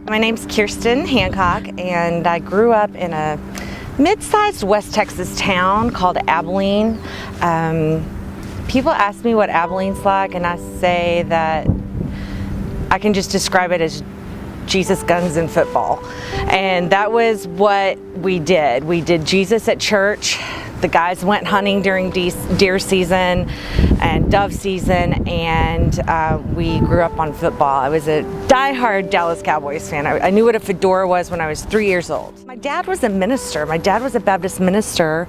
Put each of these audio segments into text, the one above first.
My name's Kirsten Hancock, and I grew up in a mid-sized West Texas town called Abilene. People ask me what Abilene's like, and I say that I can just describe it as Jesus, guns, and football. And that was what we did. We did Jesus at church. The guys went hunting during deer season and dove season, and we grew up on football. I was a diehard Dallas Cowboys fan. I knew what a fedora was when I was 3 years old. My dad was a minister. My dad was a Baptist minister,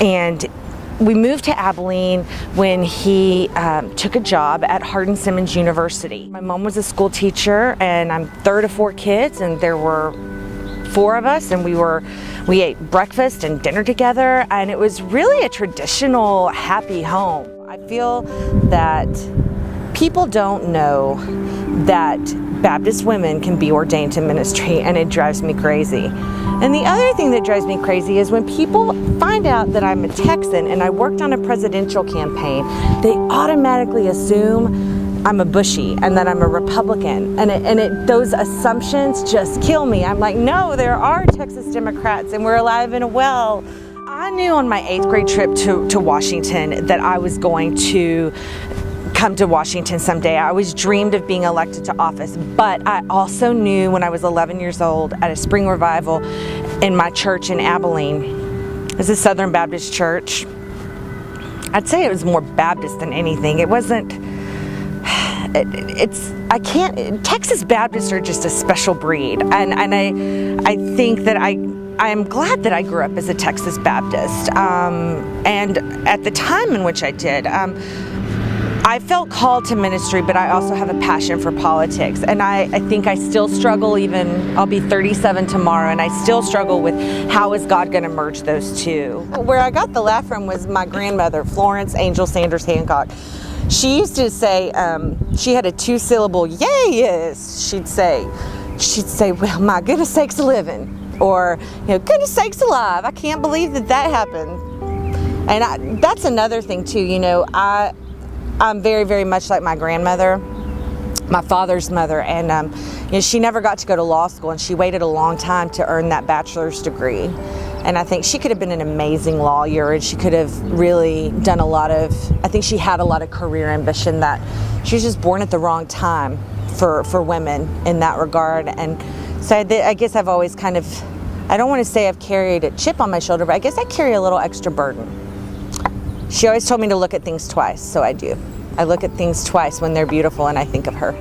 and we moved to Abilene when he took a job at Hardin-Simmons University. My mom was a school teacher, and I'm third of 4 kids, and there were 4 of us, and we ate breakfast and dinner together, and it was really a traditional, happy home. I feel that people don't know that Baptist women can be ordained to ministry, and it drives me crazy. And the other thing that drives me crazy is when people find out that I'm a Texan and I worked on a presidential campaign, they automatically assume I'm a Bushy and that I'm a Republican, and those assumptions just kill me. I'm like, no, there are Texas Democrats, and we're alive and well. I knew on my 8th grade trip to Washington that I was going to come to Washington someday. I always dreamed of being elected to office, but I also knew when I was 11 years old at a spring revival in my church in Abilene. It was a Southern Baptist church. I'd say it was more Baptist than anything. It wasn't, Texas Baptists are just a special breed, and I think that I am glad that I grew up as a Texas Baptist, and at the time in which I did, I felt called to ministry, but I also have a passion for politics, and I think I still struggle. I'll be 37 tomorrow, and I still struggle with how is God going to merge those two. Where I got the laugh from was my grandmother, Florence Angel Sanders Hancock. She used to say, she had a 2-syllable yes. She'd say, well, my goodness sakes living, or, goodness sakes alive. I can't believe that happened. And that's another thing too, I'm very, very much like my grandmother, my father's mother, and she never got to go to law school, and she waited a long time to earn that bachelor's degree. And I think she could have been an amazing lawyer, and she could have really done I think she had a lot of career ambition, that she was just born at the wrong time for women in that regard. And so I guess I've always I don't want to say I've carried a chip on my shoulder, but I guess I carry a little extra burden. She always told me to look at things twice, so I do. I look at things twice when they're beautiful, and I think of her.